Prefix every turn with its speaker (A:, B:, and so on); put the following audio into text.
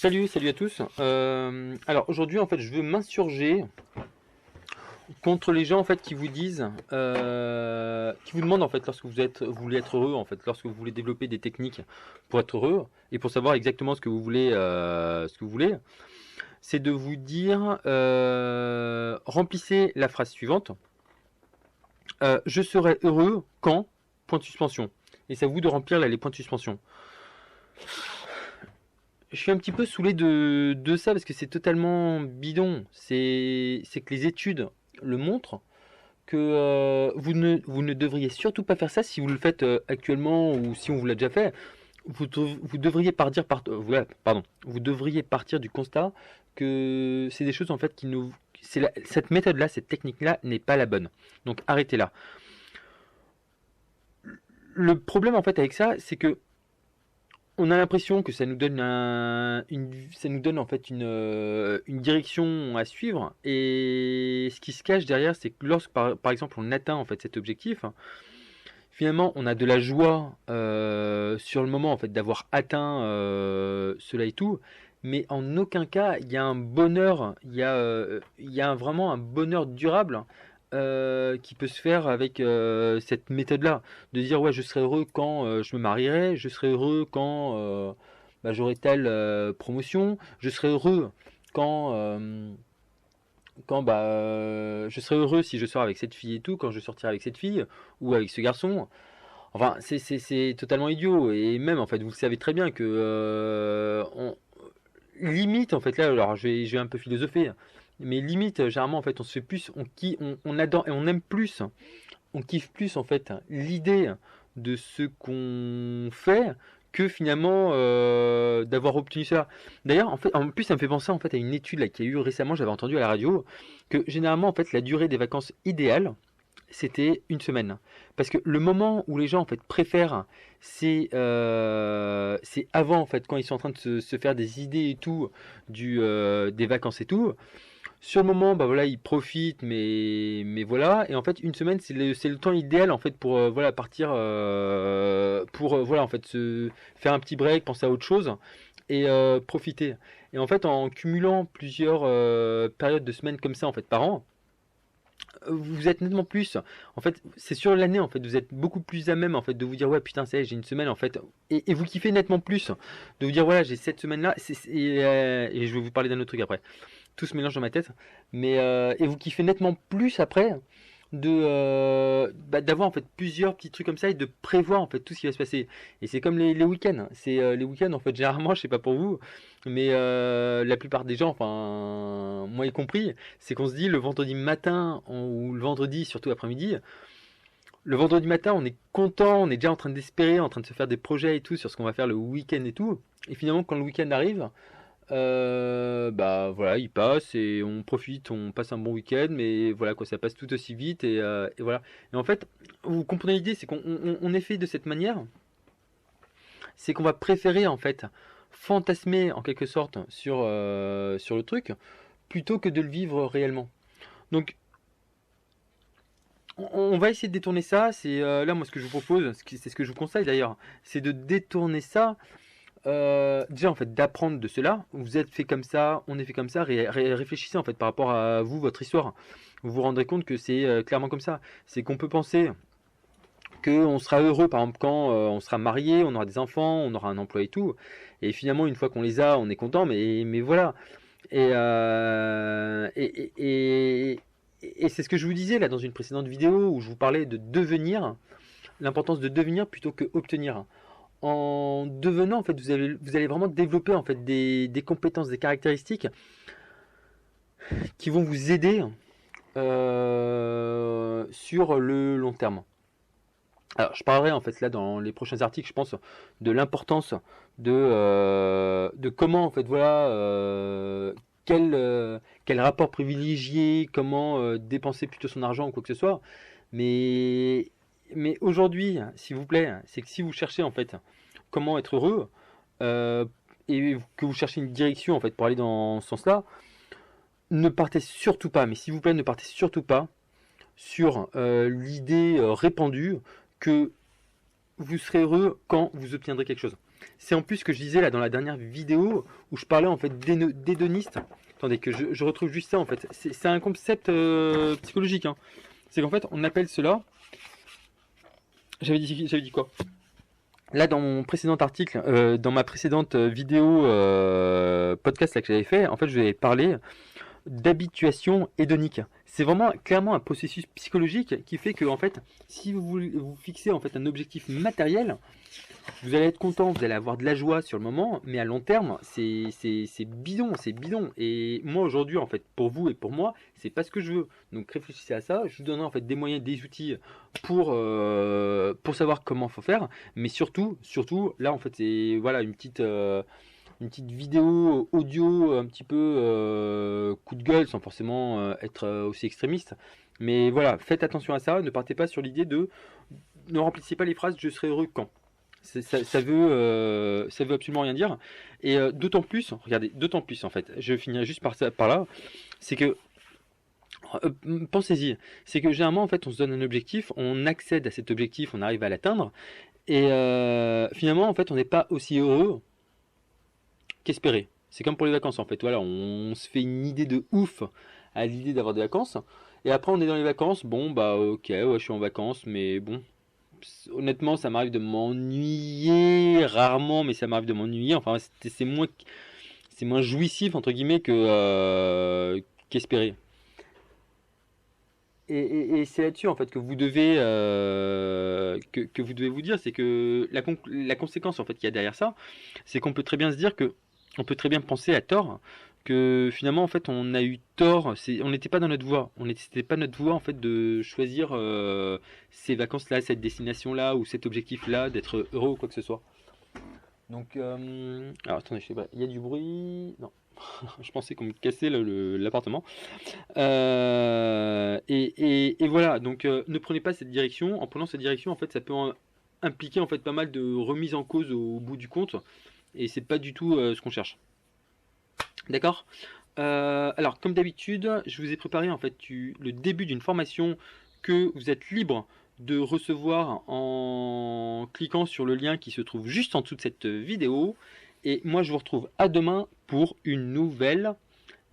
A: Salut à tous. Alors aujourd'hui en fait je veux m'insurger contre les gens en fait qui vous disent, qui vous demandent en fait lorsque vous voulez être heureux en fait, lorsque vous voulez développer des techniques pour être heureux et pour savoir exactement ce que vous voulez, c'est de vous dire, remplissez la phrase suivante. Je serai heureux quand, point de suspension. Et c'est à vous de remplir là les points de suspension. Je suis un petit peu saoulé de ça parce que c'est totalement bidon. C'est que les études le montrent que vous ne devriez surtout pas faire ça si vous le faites actuellement ou si on vous l'a déjà fait. Vous devriez pardon, vous devriez partir du constat que c'est des choses en fait qui nous, cette méthode-là, cette technique-là n'est pas la bonne. Donc arrêtez là. Le problème en fait avec ça, c'est que on a l'impression que ça nous donne ça nous donne en fait une direction à suivre. Et ce qui se cache derrière, c'est que lorsque par exemple on atteint en fait cet objectif, finalement on a de la joie sur le moment en fait d'avoir atteint cela et tout. Mais en aucun cas il y a un bonheur, vraiment un bonheur durable qui peut se faire avec cette méthode-là. De dire, ouais, je serai heureux quand je me marierai, je serai heureux quand j'aurai telle promotion, je serai heureux quand, je serai heureux si je sors avec cette fille et tout, quand je sortirai avec cette fille ou avec ce garçon. Enfin, c'est totalement idiot. Et même, en fait, vous le savez très bien que limite, en fait, là, alors je vais un peu philosopher, mais limite, généralement, en fait, on se fait plus, on adore et on aime plus, on kiffe plus, en fait, l'idée de ce qu'on fait que finalement d'avoir obtenu ça. D'ailleurs, en plus, ça me fait penser en fait à une étude là, qui a eu récemment, j'avais entendu à la radio, que généralement, en fait, la durée des vacances idéale, c'était une semaine. Parce que le moment où les gens en fait préfèrent, c'est avant en fait quand ils sont en train de se faire des idées et tout des vacances et tout. Sur le moment, bah voilà, ils profitent, mais voilà. Et en fait, une semaine, c'est le temps idéal en fait pour voilà partir pour voilà en fait se faire un petit break, penser à autre chose et profiter. Et en fait, en cumulant plusieurs périodes de semaines comme ça en fait par an, vous êtes nettement plus. En fait, c'est sur l'année, en fait, vous êtes beaucoup plus à même, en fait, de vous dire, ouais, putain, j'ai une semaine, en fait. Et vous kiffez nettement plus. De vous dire, voilà, j'ai cette semaine-là. Et je vais vous parler d'un autre truc après. Tout se mélange dans ma tête. Et vous kiffez nettement plus après d'avoir en fait plusieurs petits trucs comme ça et de prévoir en fait tout ce qui va se passer. Et c'est comme les week-ends. C'est les week-ends en fait généralement, je sais pas pour vous, mais la plupart des gens, enfin moi y compris, c'est qu'on se dit le vendredi matin ou le vendredi surtout après-midi. Le vendredi matin, on est content, on est déjà en train d'espérer, en train de se faire des projets et tout sur ce qu'on va faire le week-end et tout. Et finalement, quand le week-end arrive, bah voilà, il passe et on profite, on passe un bon week-end, mais voilà quoi, ça passe tout aussi vite et voilà. Et en fait, vous comprenez l'idée, c'est qu'on est fait de cette manière, c'est qu'on va préférer en fait fantasmer en quelque sorte sur le truc plutôt que de le vivre réellement. Donc on va essayer de détourner ça. C'est là moi ce que je vous propose, c'est ce que je vous conseille d'ailleurs, c'est de détourner ça. Déjà en fait d'apprendre de cela, vous êtes fait comme ça, on est fait comme ça, réfléchissez en fait par rapport à vous, votre histoire. Vous vous rendrez compte que c'est clairement comme ça. C'est qu'on peut penser qu'on sera heureux par exemple quand on sera marié, on aura des enfants, on aura un emploi et tout. Et finalement une fois qu'on les a, on est content, mais voilà. Et, euh, et, et, et, et c'est ce que je vous disais là dans une précédente vidéo où je vous parlais de devenir, l'importance de devenir plutôt que obtenir. En devenant, en fait, vous allez vraiment développer en fait des compétences, des caractéristiques qui vont vous aider sur le long terme. Alors, je parlerai en fait là dans les prochains articles, je pense, de l'importance de comment en fait voilà quel rapport privilégier, comment dépenser plutôt son argent ou quoi que ce soit. Mais aujourd'hui, s'il vous plaît, c'est que si vous cherchez en fait comment être heureux euh, et que vous cherchez une direction en fait pour aller dans ce sens-là, ne partez surtout pas, mais s'il vous plaît, ne partez surtout pas sur l'idée répandue que vous serez heureux quand vous obtiendrez quelque chose. c'est en plus ce que je disais là dans la dernière vidéo où je parlais en fait d'hédoniste. Attendez que je retrouve juste ça en fait. C'est un concept psychologique, hein. C'est qu'en fait on appelle cela. J'avais dit quoi? Là, dans mon précédent article, dans ma précédente vidéo podcast là, que j'avais fait, en fait, je vais parler d'habituation hédonique. C'est vraiment clairement un processus psychologique qui fait que, en fait, si vous fixez en fait un objectif matériel, vous allez être content, vous allez avoir de la joie sur le moment, mais à long terme, c'est bidon, c'est bidon. Et moi aujourd'hui, en fait, pour vous et pour moi, c'est pas ce que je veux. Donc réfléchissez à ça. Je vous donnerai en fait des moyens, des outils pour savoir comment faut faire. Mais surtout, là en fait, c'est voilà une petite vidéo audio un petit peu coup de gueule, sans forcément être aussi extrémiste. Mais voilà, faites attention à ça. Ne partez pas sur l'idée de ne remplissez pas les phrases je serai heureux quand. Ça veut absolument rien dire. Et d'autant plus, regardez, d'autant plus en fait, je finirai juste par là, c'est que, pensez-y, c'est que généralement en fait on se donne un objectif, on accède à cet objectif, on arrive à l'atteindre, et finalement en fait on n'est pas aussi heureux qu'espéré. C'est comme pour les vacances en fait, voilà, on se fait une idée de ouf à l'idée d'avoir des vacances, et après on est dans les vacances, bon bah ok, ouais je suis en vacances, mais bon, honnêtement, ça m'arrive de m'ennuyer rarement, mais ça m'arrive de m'ennuyer. Enfin, c'est moins jouissif entre guillemets que qu'espéré. Et c'est là-dessus en fait que vous devez que vous devez vous dire, c'est que la conséquence en fait qu'il y a derrière ça, c'est qu'on peut très bien se dire que on peut très bien penser à tort que finalement en fait on a eu tort, on n'était pas dans notre voie, c'était pas notre voie en fait de choisir ces vacances-là, cette destination-là ou cet objectif-là, d'être heureux ou quoi que ce soit. Donc alors attendez, je sais pas, il y a du bruit, non. Je pensais qu'on me cassait l'appartement. Et voilà, donc ne prenez pas cette direction. En prenant cette direction, en fait, ça peut impliquer en fait pas mal de remise en cause au bout du compte, et c'est pas du tout ce qu'on cherche. D'accord. Alors, comme d'habitude, je vous ai préparé en fait le début d'une formation que vous êtes libre de recevoir en cliquant sur le lien qui se trouve juste en dessous de cette vidéo. Et moi, je vous retrouve à demain pour une nouvelle